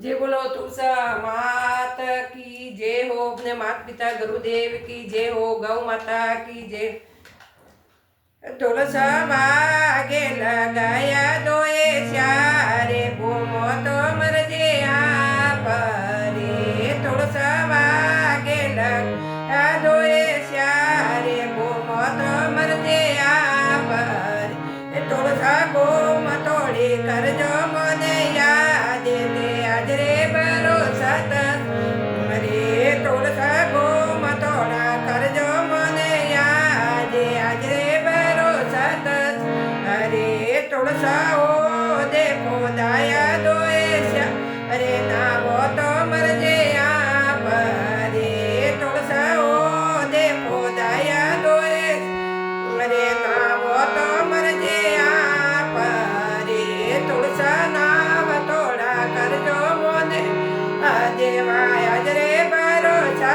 जय बोलो तुलसा मात की जय हो। अपने माता पिता गुरुदेव की जय हो। गौ माता की जय। तुलसा बागे लगाया दोए श्यारे घूमो तो मर जे परे। तुलसा बागे लगाया दोए श्यारे घूमो तो मर जे परे। तुलसा गोम तोड़ी कर जो मोने याद दे आज रे भरोसा रे। तुलसा गोम तोड़ा कर जो मोने याद आज रे भरोसा अरे। तुलसा ओ देखो दाया दोए अरे ना वो तो मर जे परे। तुलसा ओ देखो दाया दोए अरे ना वो तो मर जे परे। तुलसा नाम तोड़ा कर जो मोने देवा आज रे भरोसा